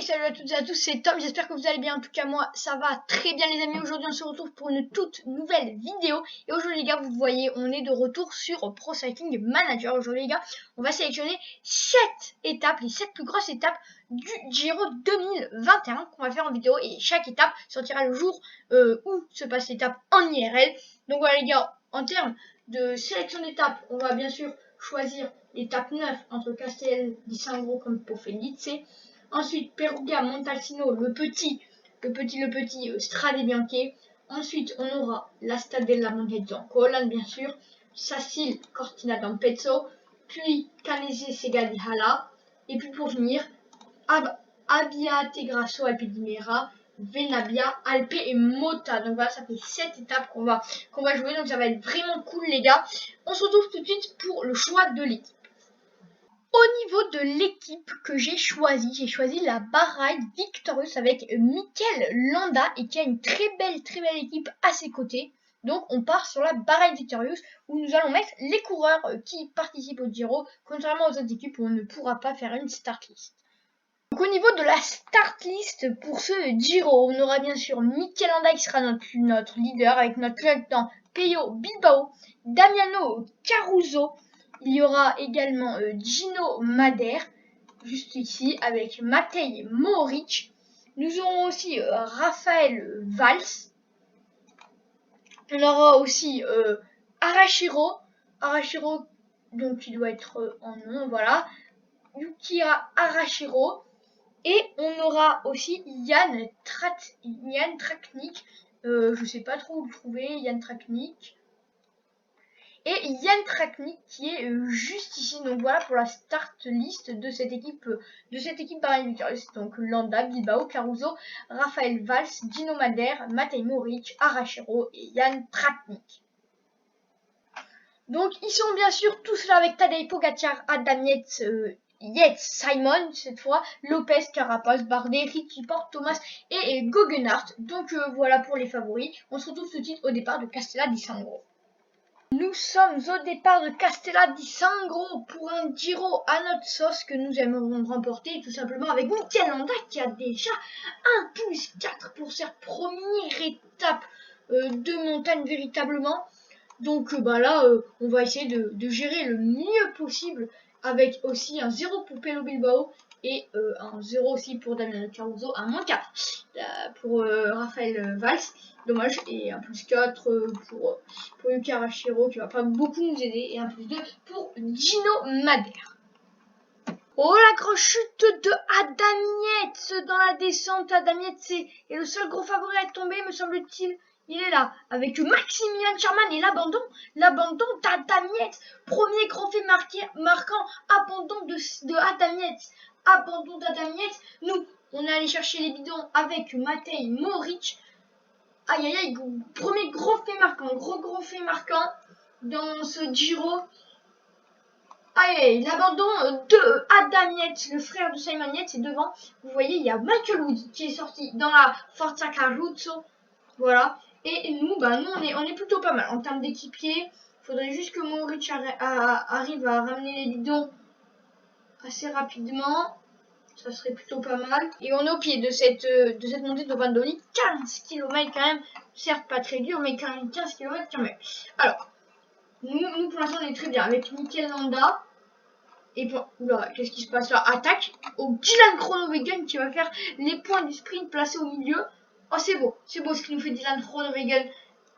salut à toutes et à tous, c'est Tom, j'espère que vous allez bien. En tout cas moi ça va très bien les amis. Aujourd'hui on se retrouve pour une toute nouvelle vidéo. Et aujourd'hui les gars, vous voyez, on est de retour sur Pro Cycling Manager. Aujourd'hui les gars, on va sélectionner 7 étapes, les 7 plus grosses étapes du Giro 2021 qu'on va faire en vidéo. Et chaque étape sortira le jour où se passe l'étape en IRL. Donc voilà les gars, en termes de sélection d'étapes, on va bien sûr choisir l'étape 9 entre Castel di Sangro comme Pofelice. Ensuite, Perugia, Montalcino, le petit Strade Bianche. Ensuite, on aura la Stadella Monteggio en Colonne, bien sûr. Sassil, Cortina d'Ampezzo. Puis, Canese Sega di Hala. Et puis, pour finir, Abbiate Grasso, Alpe d'Imera, Venabia, Alpe et Mota. Donc voilà, ça fait 7 étapes qu'on va jouer. Donc ça va être vraiment cool, les gars. On se retrouve tout de suite pour le choix de l'équipe. Au niveau de l'équipe que j'ai choisi la Bahrain Victorious avec Mikel Landa et qui a une très belle équipe à ses côtés. Donc on part sur la Bahrain Victorious où nous allons mettre les coureurs qui participent au Giro, contrairement aux autres équipes où on ne pourra pas faire une start list. Donc au niveau de la start list pour ce Giro, on aura bien sûr Mikel Landa qui sera notre leader avec notre lieutenant Pello Bilbao, Damiano Caruso. Il y aura également Gino Madère, juste ici, avec Matej Mohoric. Nous aurons aussi Raphaël Valls. On aura aussi Arashiro, donc il doit être en nom, voilà. Yukiya Arashiro. Et on aura aussi Yann Traknik. Je sais pas trop où le trouver, Yann Traknik. Et Yann Traknik qui est juste ici. Donc voilà pour la start list de cette équipe Bahrain Victorious. Donc Landa, Bilbao, Caruso, Raphaël Valls, Gino Madère, Matej Mohoric, Arashiro et Yann Traknik. Donc ils sont bien sûr tous là avec Tadej Pogacar, Adam Yates, Simon cette fois, Lopez, Carapaz, Bardet, Richie Porte, Thomas et Goggenhardt. Donc voilà pour les favoris. On se retrouve tout de suite au départ de Castella di Sangro. Nous sommes au départ de Castella di Sangro pour un Giro à notre sauce que nous aimerons remporter tout simplement avec Mikel Landa qui a déjà un +4 pour cette première étape de montagne véritablement. Donc là, on va essayer de gérer le mieux possible avec aussi un 0 pour Pello Bilbao et un 0 aussi pour Damiano Caruso, un -4 pour Raphaël Valls, dommage, et un +4 pour Yukiya Arashiro qui va pas beaucoup nous aider, et un +2 pour Gino Madère. Oh, la grosse chute de Adam Yates dans la descente. Adam Yates est le seul gros favori à être tombé, me semble-t-il. Il est là, avec Maximilian Sherman et l'abandon d'Adam Yates. Premier gros fait marquant, abandon de Adam Yates. Abandon d'Adam Yates. Nous, on est allé chercher les bidons avec Matej Mohoric. Aïe aïe aïe, premier gros fait marquant dans ce Giro. Aïe, l'abandon de Adam Yates, le frère de Simon Yates, est devant. Vous voyez, il y a Michael Woods qui est sorti dans la Forza Caruso. Voilà. Et nous, on est plutôt pas mal en termes d'équipiers. Il faudrait juste que Mohoric arrive à ramener les bidons assez rapidement. Ça serait plutôt pas mal. Et on est au pied de cette montée de Vandoli. 15 km quand même. Certes, pas très dur, mais quand même 15 km quand même. Alors, nous pour l'instant, on est très bien avec Mikel Landa. Et bon, oula, qu'est-ce qui se passe là? Attaque au Dylan Groenewegen qui va faire les points du sprint placés au milieu. Oh, c'est beau ce qui nous fait Dylan Groenewegen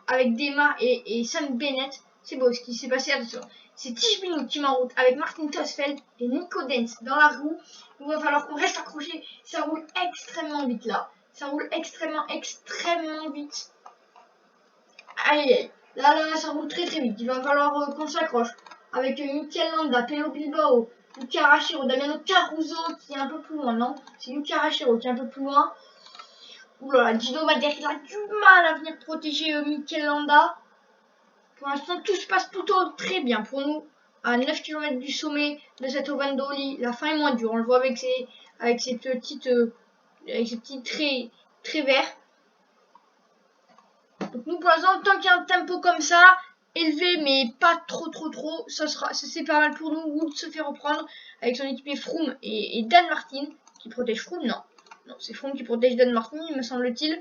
avec Dema et Sam Bennett. C'est beau ce qui s'est passé là-dessus. C'est Tichbinu qui m'enroute avec Martin Tosfeld et Nico Dens dans la roue. Il va falloir qu'on reste accroché. Ça roule extrêmement vite là. Ça roule extrêmement vite. Aïe aïe. Là, ça roule très vite. Il va falloir qu'on s'accroche. Avec Mikel Landa, Pello Bilbao, Yukiya Arashiro, Damiano Caruso qui est un peu plus loin, non? C'est Yukiya Arashiro qui est un peu plus loin. Oulala, Gino Madère, il a du mal à venir protéger Mikel Landa. Pour l'instant, tout se passe plutôt très bien pour nous. À 9 km du sommet de cette Vandoli, la fin est moins dure. On le voit avec ces petits traits très verts. Donc nous, pour l'instant, tant qu'il y a un tempo comme ça, élevé mais pas trop, ça c'est pas mal pour nous. Wood se fait reprendre avec son équipier Froome et Dan Martin qui protège Froome, non. Non, c'est Franck qui protège Dan Martin, me semble-t-il.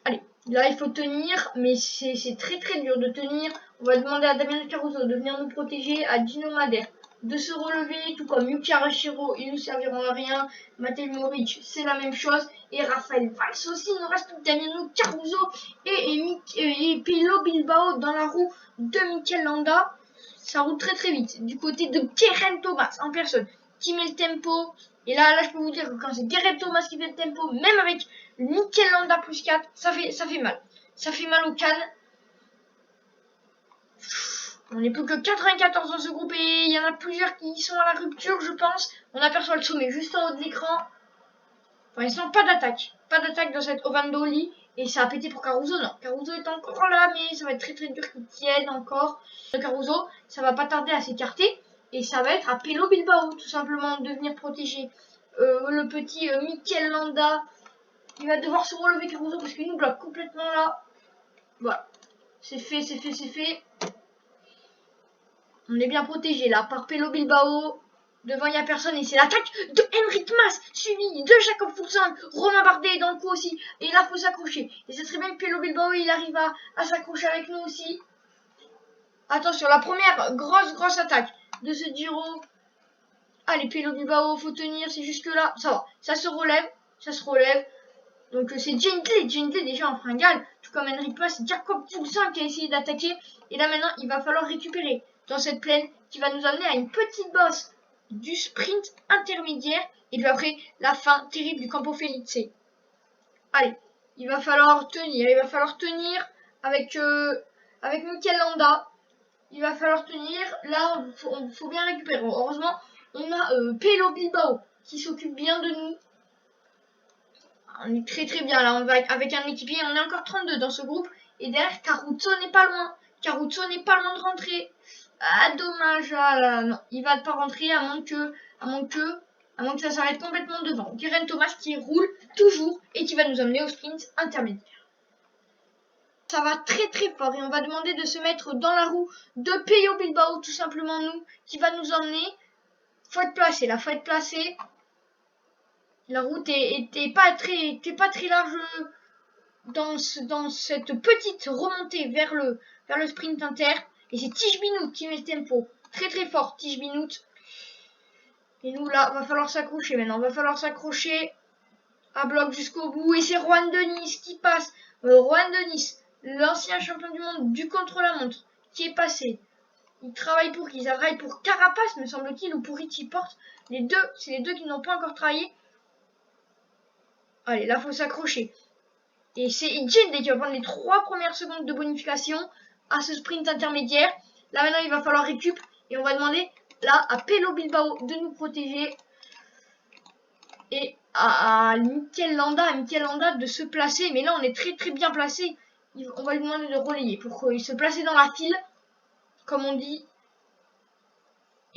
Allez, là il faut tenir, mais c'est très très dur de tenir. On va demander à Damien Caruso de venir nous protéger, à Gino Madère de se relever, tout comme Yuki Arashiro, ils nous serviront à rien. Matej Moric, c'est la même chose. Et Raphaël Valls aussi, il nous reste Damien Caruso et Pello Bilbao dans la roue de Mikel Landa. Ça roule très très vite. Du côté de Geraint Thomas en personne, qui met le tempo. Et là je peux vous dire que quand c'est Geraint Thomas qui fait le tempo, même avec Mikel Landa plus 4, ça fait mal. Ça fait mal au canne. On n'est plus que 94 dans ce groupe et il y en a plusieurs qui sont à la rupture, je pense. On aperçoit le sommet juste en haut de l'écran. Enfin, ils sont pas d'attaque. Pas d'attaque dans cette Ovandoli. Et ça a pété pour Caruso, non. Caruso est encore là, mais ça va être très très dur qu'il tienne encore. Caruso, ça va pas tarder à s'écarter. Et ça va être à Pello Bilbao, tout simplement, de venir protéger le petit Mikel Landa. Il va devoir se relever Caruso parce qu'il nous bloque complètement là. Voilà. C'est fait, c'est fait, c'est fait. On est bien protégé là par Pello Bilbao. Devant il n'y a personne et c'est l'attaque de Henrik Mas suivi de Jacob Fuglsang. Romain Bardet est dans le coup aussi. Et là il faut s'accrocher. Et ça serait bien que Pello Bilbao il arrive à s'accrocher avec nous aussi. Attention, la première grosse attaque de ce Giro. Allez Pello Bilbao, faut tenir, c'est jusque là. Ça va, ça se relève. Ça se relève. Donc c'est Gently déjà en fringale. Tout comme Henrik Mas, c'est Jacob Fuglsang qui a essayé d'attaquer. Et là maintenant il va falloir récupérer dans cette plaine qui va nous amener à une petite bosse du sprint intermédiaire et puis après la fin terrible du Campo Felice. Allez, il va falloir tenir avec Mikel Landa. Il va falloir tenir. Là, faut bien récupérer. Heureusement, on a Pello Bilbao qui s'occupe bien de nous. On est très très bien là. On va avec un équipier. On est encore 32 dans ce groupe. Et derrière, Caruso n'est pas loin. Caruso n'est pas loin de rentrer. Ah, dommage. Ah, là, non, il va pas rentrer à moins que ça s'arrête complètement devant. Geraint Thomas qui roule toujours et qui va nous amener au sprint intermédiaire. Ça va très très fort et on va demander de se mettre dans la roue de Pello Bilbao, tout simplement nous, qui va nous emmener. Faut être placé là, faut être placé. La route était pas très large dans cette petite remontée vers le sprint inter. Et c'est Tige Binout qui met le tempo. Très très fort, Tige Binout. Et nous là, va falloir s'accrocher maintenant. Va falloir s'accrocher à bloc jusqu'au bout. Et c'est Juan Denis qui passe. Juan Denis, l'ancien champion du monde du contre-la-montre, qui est passé. Il travaille pour qui? Il travaille pour Carapace, me semble-t-il, ou pour Richie Porte. Les deux, c'est les deux qui n'ont pas encore travaillé. Allez, là, faut s'accrocher. Et c'est Gently qui va prendre les 3 premières secondes de bonification à ce sprint intermédiaire. Là, maintenant, il va falloir récup. Et on va demander, là, à Pello Bilbao de nous protéger. Et à Mikel Landa de se placer. Mais là, on est très très bien placé. On va lui demander de relayer pour qu'il se place dans la file, comme on dit.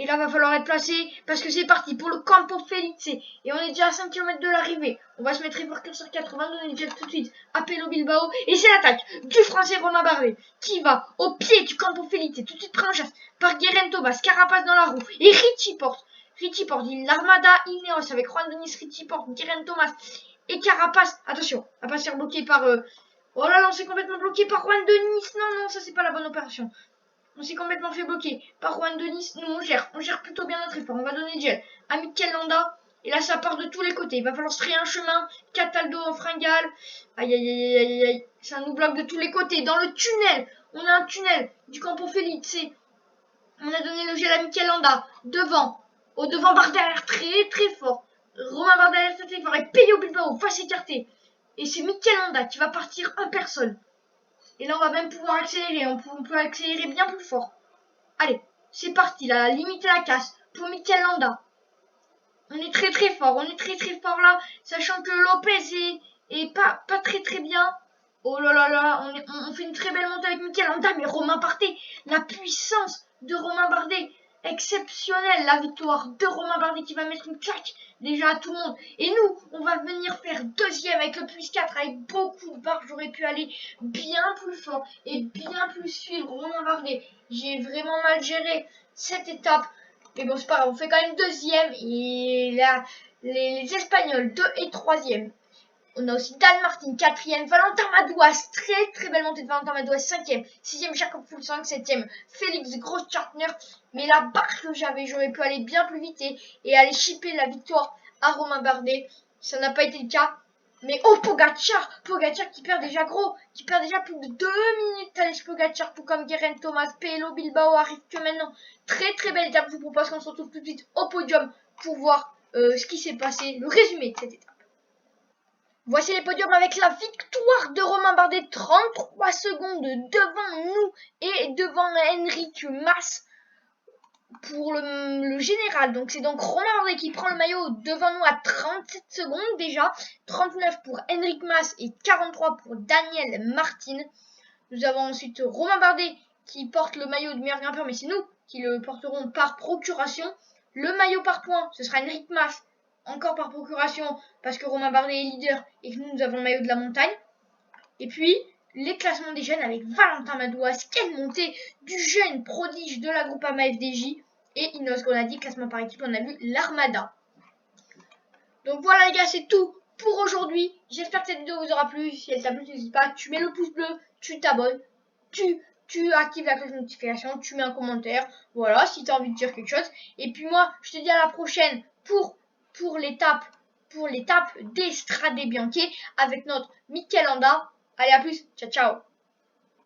Et là, va falloir être placé parce que c'est parti pour le Campo Felice. Et on est déjà à 5 km de l'arrivée. On va se mettre répartir sur 80, donner jet tout de suite à Pello Bilbao. Et c'est l'attaque du français Romain Bardet qui va au pied du Campo Felice. Tout de suite pris en chasse par Geraint Thomas, Carapace dans la roue. Et Richie Porte, l'Armada Ineos avec Juan Denis, Richie Porte, Geraint Thomas et Carapace. Attention, à pas se faire bloquer par... Oh là là, on s'est complètement bloqué par Juan Denis. Non, ça c'est pas la bonne opération. On s'est complètement fait bloquer par Juan Denis. Nous, on gère plutôt bien notre effort. On va donner gel à Mikel Landa. Et là, ça part de tous les côtés. Il va falloir se frayer un chemin. Cataldo en fringale. Aïe. Ça nous bloque de tous les côtés. Dans le tunnel. On a un tunnel du Campo Felice. On a donné le gel à Mikel Landa. Devant. Devant, barre derrière. Très, très fort. Romain barre derrière, très fort. Et Pello Bilbao va s'écarter. Et c'est Mikel Landa qui va partir en personne. Et là, on va même pouvoir accélérer. On peut accélérer bien plus fort. Allez, c'est parti. Là, limiter la casse pour Mikel Landa. On est très très fort. On est très très fort là. Sachant que Lopez est pas très très bien. Oh là là. On fait une très belle montée avec Mikel Landa. Mais Romain Bardet. La puissance de Romain Bardet. Exceptionnelle la victoire de Romain Bardet qui va mettre une claque déjà à tout le monde. Et nous, on va venir faire deuxième avec le plus 4 avec beaucoup de barres. J'aurais pu aller bien plus fort et bien plus suivre Romain Bardet. J'ai vraiment mal géré cette étape. Mais bon, c'est pas grave, on fait quand même deuxième. Et là, les Espagnols 2 et 3e. On a aussi Dan Martin 4e, Valentin Madouas, très belle montée de Valentin Madouas 5e, 6e Jacob Fulsang 7e, Félix Großschartner. Mais la barre que j'aurais pu aller bien plus vite et aller chipper la victoire à Romain Bardet. Ça n'a pas été le cas. Mais oh, Pogacar qui perd déjà gros, qui perd déjà plus de 2 minutes. Alex Pogacar, tout comme Geraint Thomas, Pello Bilbao arrive que maintenant. Très belle étape. Je vous propose qu'on se retrouve tout de suite au podium pour voir ce qui s'est passé, le résumé de cette étape. Voici les podiums avec la victoire de Romain Bardet, 33 secondes devant nous et devant Henrik Mas pour le général. Donc c'est donc Romain Bardet qui prend le maillot devant nous à 37 secondes déjà, 39 pour Henrik Mas et 43 pour Daniel Martin. Nous avons ensuite Romain Bardet qui porte le maillot de meilleur grimpeur, mais c'est nous qui le porterons par procuration. Le maillot par points, ce sera Henrik Mas, encore par procuration, parce que Romain Bardet est leader et que nous avons le maillot de la montagne. Et puis, les classements des jeunes avec Valentin Madouas, quelle montée du jeune prodige de la Groupama FDJ. Et Inos Grenadier, classement par équipe, on a vu l'Armada. Donc voilà les gars, c'est tout pour aujourd'hui. J'espère que cette vidéo vous aura plu. Si elle t'a plu, n'hésite pas, tu mets le pouce bleu, tu t'abonnes, tu actives la cloche de notification, tu mets un commentaire. Voilà, si tu as envie de dire quelque chose. Et puis moi, je te dis à la prochaine pour l'étape des Strade Bianche avec notre Mikel Landa. Allez, à plus, ciao ciao.